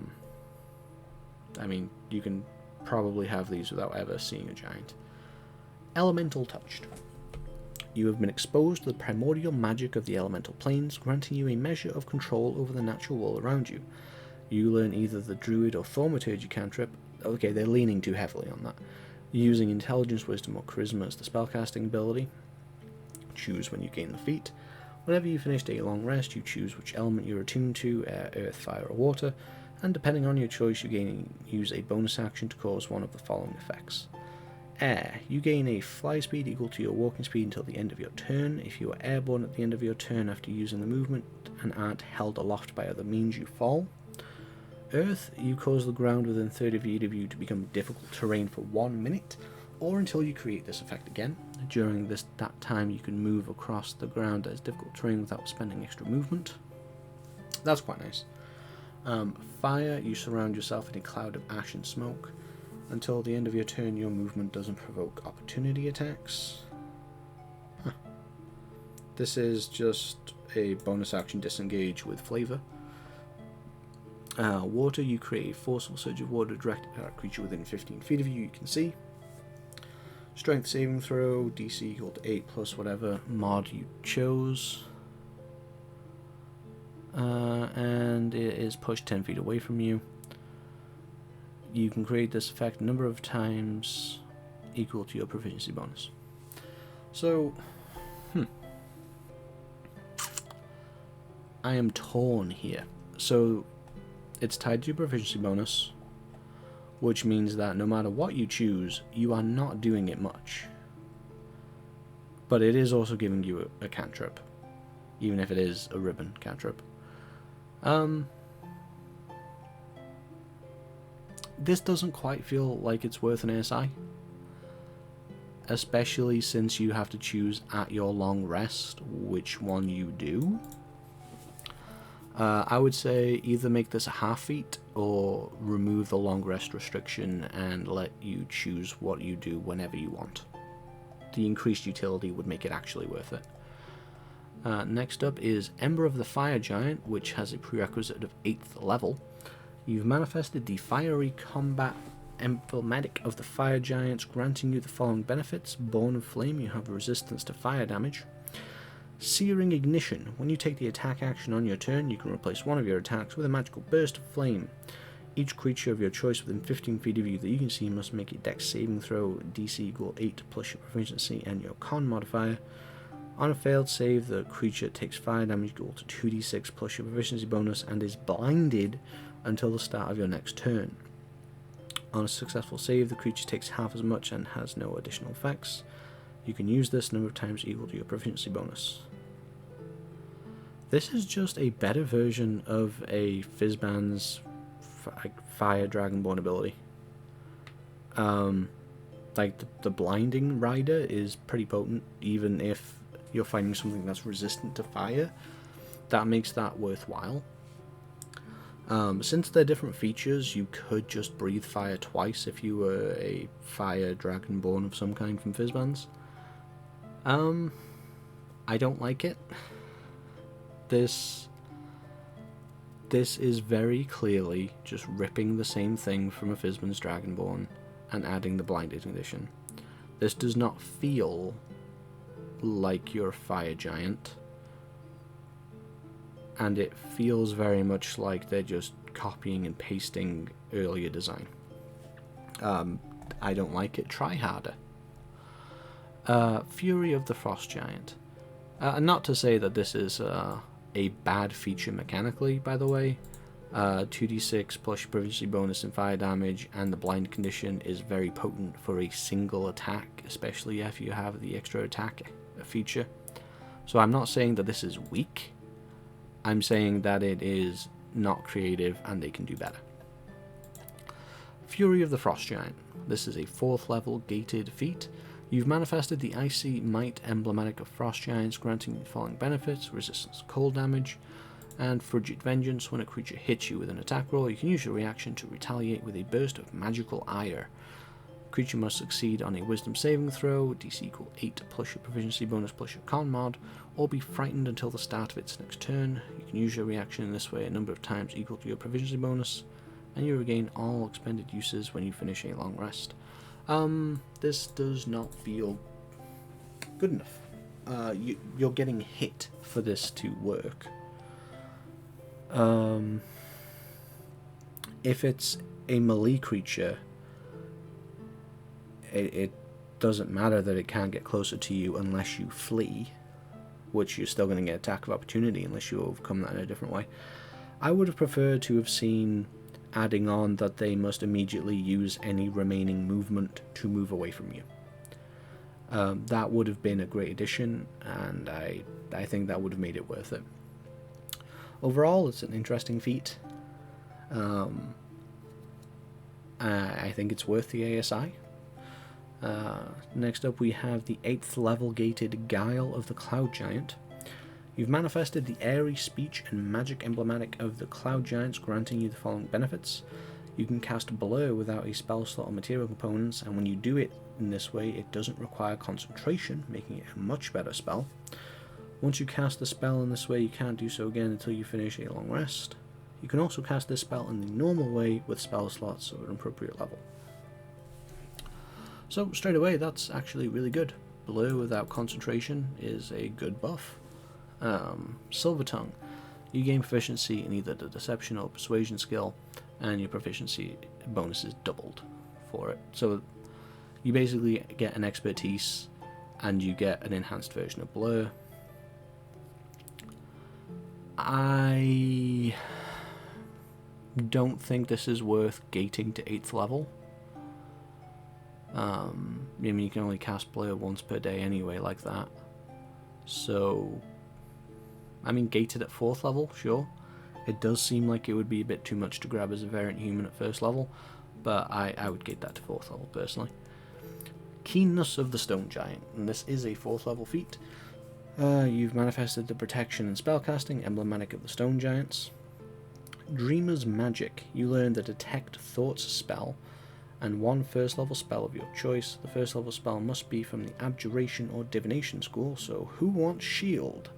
mean, you can probably have these without ever seeing a giant. Elemental Touched. You have been exposed to the primordial magic of the elemental planes, granting you a measure of control over the natural world around you. You learn either the Druid or Thaumaturgy cantrip. Okay, they're leaning too heavily on that. Using Intelligence, Wisdom, or Charisma as the spellcasting ability. choose when you gain the feat. Whenever you finished a long rest, you choose which element you're attuned to, air, earth, fire, or water, and depending on your choice, you use a bonus action to cause one of the following effects. Air. You gain a fly speed equal to your walking speed until the end of your turn. If you are airborne at the end of your turn after using the movement and aren't held aloft by other means, you fall. Earth. You cause the ground within 30 feet of you to become difficult terrain for 1 minute, or until you create this effect again. During that time, you can move across the ground as difficult terrain without spending extra movement. That's quite nice. Fire. You surround yourself in a cloud of ash and smoke. Until the end of your turn, your movement doesn't provoke opportunity attacks. This is just a bonus action disengage with flavor. Water. You create a forceful surge of water directed at a creature within 15 feet of you can see. Strength saving throw, DC equal to 8 plus whatever mod you chose. And it is pushed 10 feet away from you. You can create this effect a number of times equal to your proficiency bonus. So, I am torn here. So, it's tied to your proficiency bonus, which means that no matter what you choose, you are not doing it much. But it is also giving you a cantrip, even if it is a ribbon cantrip. This doesn't quite feel like it's worth an ASI, especially since you have to choose at your long rest which one you do. I would say either make this a half feat or remove the long rest restriction and let you choose what you do whenever you want. The increased utility would make it actually worth it. Next up is Ember of the Fire Giant, which has a prerequisite of 8th level. You've manifested the fiery combat emblematic of the Fire Giants, granting you the following benefits. Born of Flame, you have resistance to fire damage. Searing Ignition. When you take the attack action on your turn, you can replace one of your attacks with a magical burst of flame. Each creature of your choice within 15 feet of you that you can see must make a dex saving throw, DC equal 8 plus your proficiency and your con modifier. On a failed save, the creature takes fire damage equal to 2d6 plus your proficiency bonus and is blinded until the start of your next turn. On a successful save, the creature takes half as much and has no additional effects. You can use this number of times equal to your proficiency bonus. This is just a better version of a Fizzban's Fire Dragonborn ability. Like the Blinding Rider is pretty potent, even if you're finding something that's resistant to fire. That makes that worthwhile. Since they're different features, you could just breathe fire twice if you were a Fire Dragonborn of some kind from Fizzban's. I don't like it. This is very clearly just ripping the same thing from a Fizzban's Dragonborn and adding the Blinded Condition. This does not feel like your Fire Giant, and it feels very much like they're just copying and pasting earlier design. I don't like it. Try harder. Fury of the Frost Giant. Not to say that this is a bad feature mechanically, by the way. 2d6 plus your proficiency bonus and fire damage, and the blind condition is very potent for a single attack, especially if you have the extra attack feature. So I'm not saying that this is weak. I'm saying that it is not creative and they can do better. Fury of the Frost Giant. This is a 4th level gated feat. You've manifested the Icy Might emblematic of Frost Giants, granting the following benefits: resistance to cold damage, and Frigid Vengeance. When a creature hits you with an attack roll, you can use your reaction to retaliate with a burst of magical ire. Creature must succeed on a Wisdom saving throw, DC equal 8 plus your proficiency bonus plus your con mod, or be frightened until the start of its next turn. You can use your reaction in this way a number of times equal to your proficiency bonus, and you regain all expended uses when you finish a long rest. This does not feel good enough. You're getting hit for this to work. If it's a melee creature, it doesn't matter that it can't get closer to you unless you flee. which you're still going to get attack of opportunity unless you overcome that in a different way. I would have preferred to have seen adding on that they must immediately use any remaining movement to move away from you. That would have been a great addition, and I think that would have made it worth it. Overall, it's an interesting feat. I think it's worth the ASI. Next up we have the 8th level gated Guile of the Cloud Giant. You've manifested the airy speech and magic emblematic of the Cloud Giants, granting you the following benefits. You can cast Blur without a spell slot or material components, and when you do it in this way, it doesn't require concentration, making it a much better spell. Once you cast the spell in this way, you can't do so again until you finish a long rest. You can also cast this spell in the normal way with spell slots of an appropriate level. So straight away, that's actually really good. Blur without concentration is a good buff. Silver Tongue. You gain proficiency in either the Deception or Persuasion skill, and your proficiency bonus is doubled for it. So you basically get an expertise, and you get an enhanced version of Blur. I don't think this is worth gating to 8th level. I mean, you can only cast Blur once per day anyway, like that. So, I mean, gated at 4th level, sure. It does seem like it would be a bit too much to grab as a variant human at 1st level, but I would gate that to 4th level, personally. Keenness of the Stone Giant, and this is a 4th level feat. You've manifested the protection and spellcasting emblematic of the Stone Giants. Dreamer's Magic. You learn the Detect Thoughts spell, and one 1st level spell of your choice. The 1st level spell must be from the Abjuration or Divination school, so who wants Shield?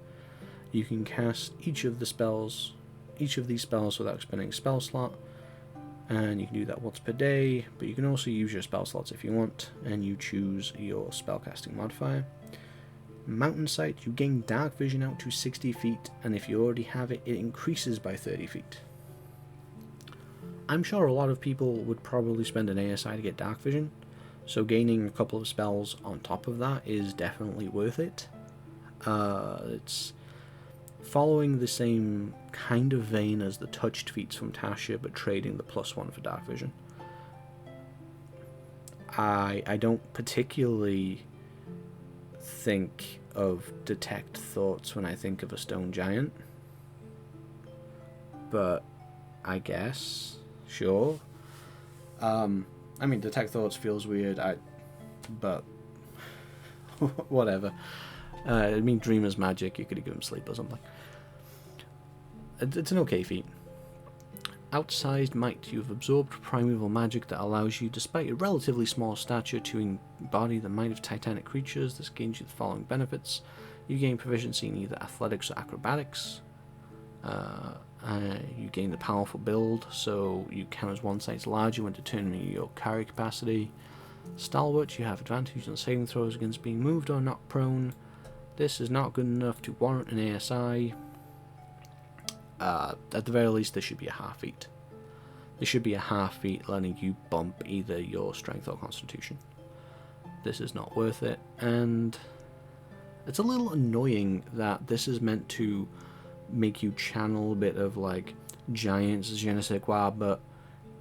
You can cast each of these spells without spending a spell slot, and you can do that once per day, but you can also use your spell slots if you want, and you choose your spellcasting modifier. Mountain Sight. You gain Dark Vision out to 60 feet, and if you already have it, it increases by 30 feet. I'm sure a lot of people would probably spend an ASI to get Dark Vision, so gaining a couple of spells on top of that is definitely worth it. It's following the same kind of vein as the Touched feats from Tasha, but trading the +1 for Dark Vision. I don't particularly think of Detect Thoughts when I think of a Stone Giant, but I guess, sure. I mean, Detect Thoughts feels weird, but whatever. I mean, Dreamer's Magic, you could have given him sleep or something. It's an okay feat. Outsized Might. You've absorbed primeval magic that allows you, despite your relatively small stature, to embody the might of titanic creatures. This gains you the following benefits. You gain proficiency in either athletics or acrobatics. You gain the powerful build, so you count as one size larger when determining your carry capacity. Stalwart. You have advantage on saving throws against being moved or knocked prone. This is not good enough to warrant an ASI. At the very least, this should be a half feat. This should be a half feat letting you bump either your strength or constitution. This is not worth it, and it's a little annoying that this is meant to make you channel a bit of like giants, je ne sais quoi, but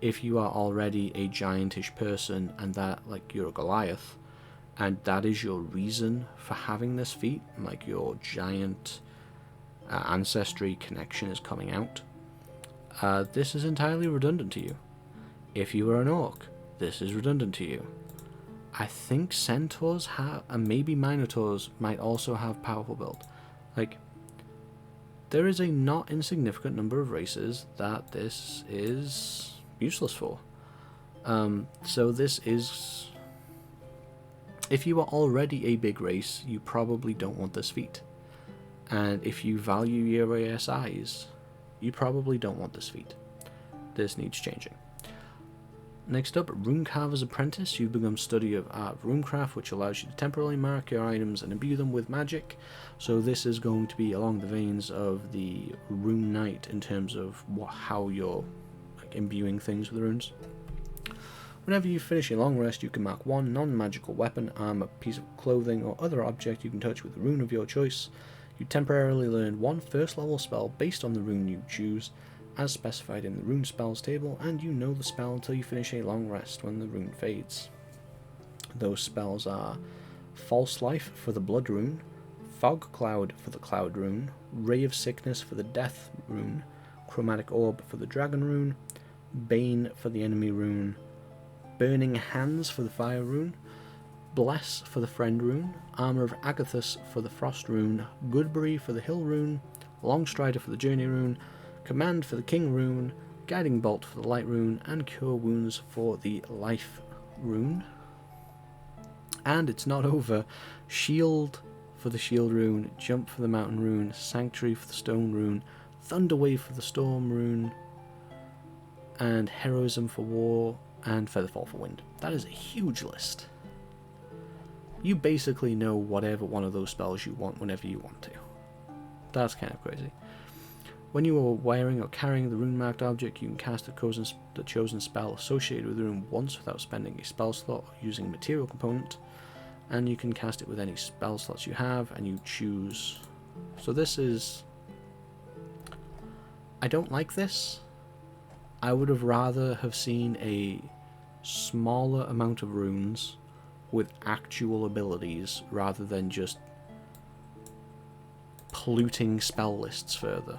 if you are already a giantish person and that, like, you're a Goliath, and that is your reason for having this feat, like your giant ancestry connection is coming out, this is entirely redundant to you. If you are an orc, this is redundant to you. I think centaurs have, and maybe minotaurs might also have powerful build. Like, there is a not insignificant number of races that this is useless for. So this is, if you are already a big race, you probably don't want this feat. And if you value your ASIs, you probably don't want this feat. This needs changing. Next up, Runecarver's Apprentice. You've begun study of art Runecraft, which allows you to temporarily mark your items and imbue them with magic. So this is going to be along the veins of the Rune Knight in terms of how you're imbuing things with runes. Whenever you finish a long rest, you can mark one non-magical weapon, armor, piece of clothing, or other object you can touch with a rune of your choice. You temporarily learn one first level spell based on the rune you choose, as specified in the rune spells table, and you know the spell until you finish a long rest when the rune fades. Those spells are False Life for the Blood rune, Fog Cloud for the Cloud rune, Ray of Sickness for the Death rune, Chromatic Orb for the Dragon rune, Bane for the Enemy rune, Burning Hands for the Fire rune, Bless for the Friend rune, Armour of Agathis for the Frost rune, Goodberry for the Hill rune, Longstrider for the Journey rune, Command for the King rune, Guiding Bolt for the Light rune, and Cure Wounds for the Life rune. And it's not over. Shield for the Shield rune, Jump for the Mountain rune, Sanctuary for the Stone rune, Thunderwave for the Storm rune, and Heroism for War, and Featherfall for Wind. That is a huge list. You basically know whatever one of those spells you want whenever you want to. That's kind of crazy. When you are wearing or carrying the rune-marked object, you can cast the chosen spell associated with the rune once without spending a spell slot or using a material component, and you can cast it with any spell slots you have, and you choose. So this is... I don't like this. I would have rather have seen a smaller amount of runes with actual abilities rather than just polluting spell lists further.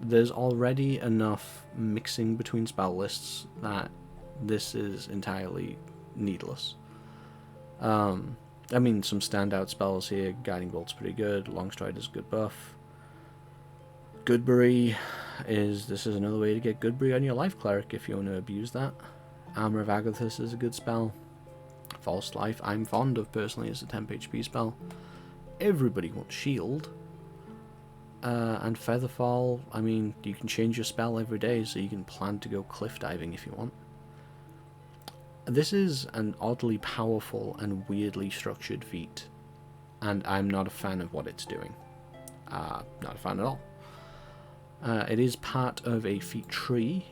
There's already enough mixing between spell lists that this is entirely needless. I mean, some standout spells here. Guiding Bolt's pretty good. Longstrider's a good buff. Goodberry this is another way to get Goodberry on your Life Cleric if you want to abuse that. Armour of Agathis is a good spell. False Life I'm fond of personally as a temp HP spell. Everybody wants Shield. And Featherfall, I mean, you can change your spell every day, so you can plan to go cliff diving if you want. This is an oddly powerful and weirdly structured feat, and I'm not a fan of what it's doing. Not a fan at all. It is part of a feat tree.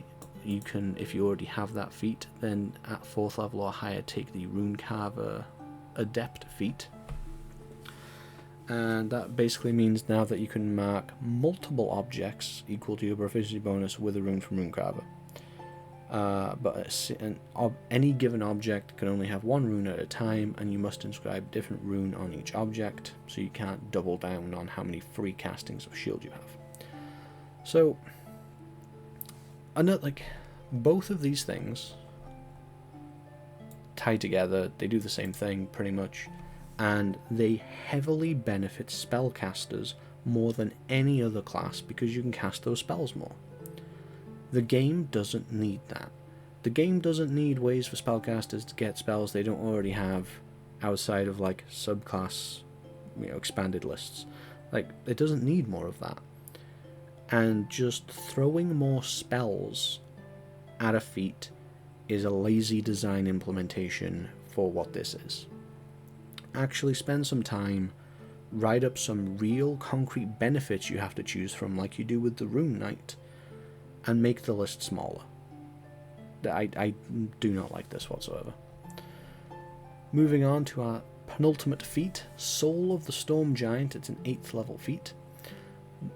You can, if you already have that feat, then at 4th level or higher take the Runecarver Adept feat. And that basically means now that you can mark multiple objects equal to your proficiency bonus with a rune from Runecarver. But any given object can only have one rune at a time, and you must inscribe a different rune on each object, so you can't double down on how many free castings of shield you have. So, both of these things tie together, they do the same thing pretty much, and they heavily benefit spellcasters more than any other class because you can cast those spells more. The game doesn't need that. The game doesn't need ways for spellcasters to get spells they don't already have outside of like subclass, expanded lists. It doesn't need more of that. And just throwing more spells at a feat is a lazy design implementation for what this is. Actually spend some time, write up some real concrete benefits you have to choose from like you do with the Rune Knight, and make the list smaller. I do not like this whatsoever. Moving on to our penultimate feat, Soul of the Storm Giant. It's an 8th level feat.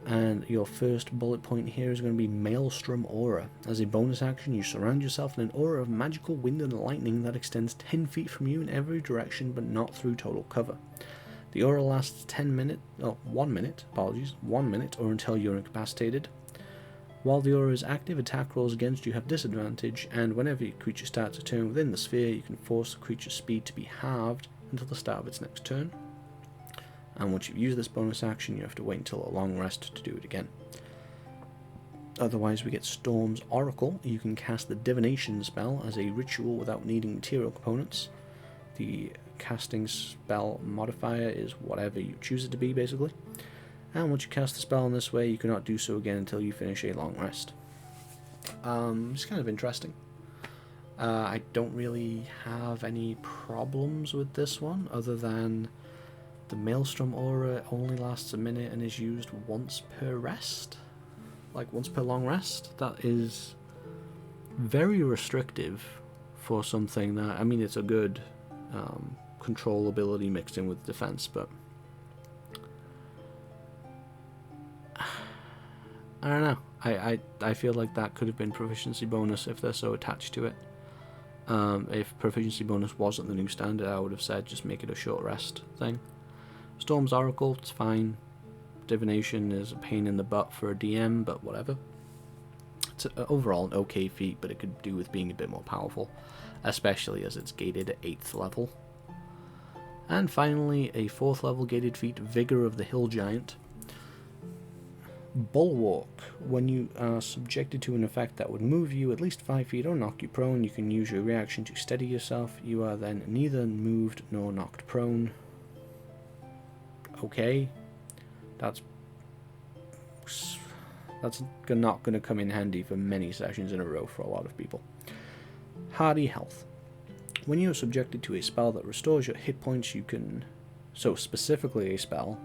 And your first bullet point here is going to be Maelstrom Aura. As a bonus action, you surround yourself in an aura of magical wind and lightning that extends 10 feet from you in every direction, but not through total cover. The aura lasts 1 minute, or until you're incapacitated. While the aura is active, attack rolls against you have disadvantage, and whenever your creature starts a turn within the sphere, you can force the creature's speed to be halved until the start of its next turn. And once you've used this bonus action, you have to wait until a long rest to do it again. Otherwise, we get Storm's Oracle. You can cast the Divination spell as a ritual without needing material components. The casting spell modifier is whatever you choose it to be, basically. And once you cast the spell in this way, you cannot do so again until you finish a long rest. It's kind of interesting. I don't really have any problems with this one, other than the Maelstrom Aura only lasts a minute and is used once per rest. Once per long rest. That is very restrictive for something that, it's a good control ability mixed in with defense, but I don't know. I feel like that could have been proficiency bonus if they're so attached to it. If proficiency bonus wasn't the new standard, I would have said just make it a short rest thing. Storm's Oracle, it's fine. Divination is a pain in the butt for a DM, but whatever. It's overall an okay feat, but it could do with being a bit more powerful, especially as it's gated at 8th level. And finally, a 4th level gated feat, Vigor of the Hill Giant. Bulwark. When you are subjected to an effect that would move you at least 5 feet or knock you prone, you can use your reaction to steady yourself. You are then neither moved nor knocked prone. Okay. That's not going to come in handy for many sessions in a row for a lot of people. Hardy Health. When you are subjected to a spell that restores your hit points, you can... So specifically a spell,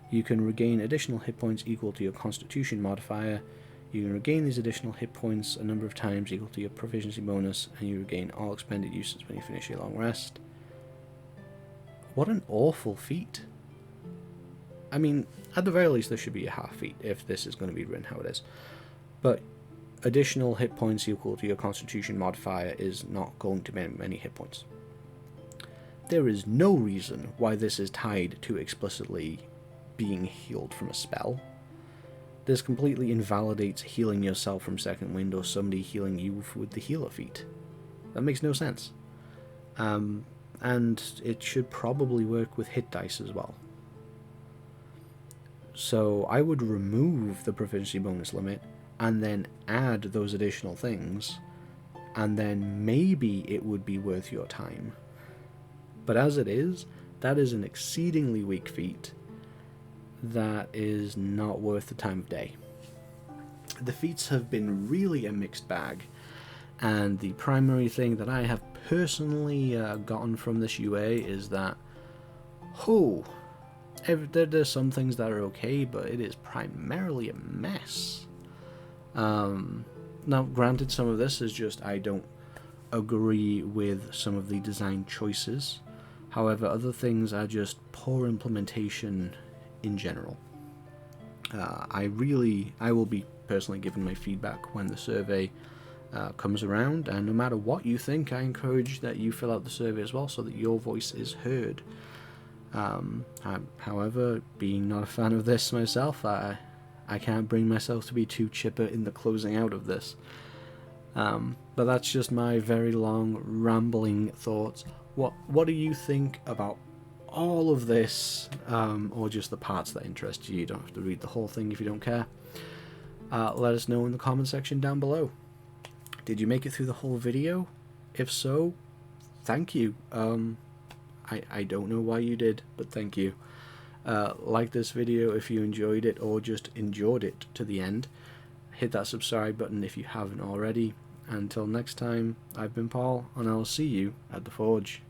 you can regain additional hit points equal to your Constitution modifier. You can regain these additional hit points a number of times equal to your proficiency bonus, and you regain all expended uses when you finish your long rest. What an awful feat. I mean, at the very least, there should be a half feat if this is going to be written how it is. But additional hit points equal to your Constitution modifier is not going to be many hit points. There is no reason why this is tied to explicitly being healed from a spell. This completely invalidates healing yourself from Second Wind or somebody healing you with the healer feat. That makes no sense. And it should probably work with hit dice as well. So I would remove the proficiency bonus limit and then add those additional things, and then maybe it would be worth your time. But as it is, that is an exceedingly weak feat that is not worth the time of day. The feats have been really a mixed bag, and the primary thing that I have personally gotten from this UA is that, there's some things that are okay, but it is primarily a mess. Now, granted, some of this is just I don't agree with some of the design choices. However, other things are just poor implementation in general. I will be personally giving my feedback when the survey comes around, and no matter what you think, I encourage that you fill out the survey as well so that your voice is heard. However, being not a fan of this myself, I can't bring myself to be too chipper in the closing out of this. But that's just my very long, rambling thoughts. What do you think about all of this, or just the parts that interest you? You don't have to read the whole thing if you don't care. Let us know in the comment section down below. Did you make it through the whole video? If so, thank you. I don't know why you did, but thank you. Like this video if you enjoyed it or just enjoyed it to the end. Hit that subscribe button if you haven't already. Until next time, I've been Paul, and I'll see you at the Forge.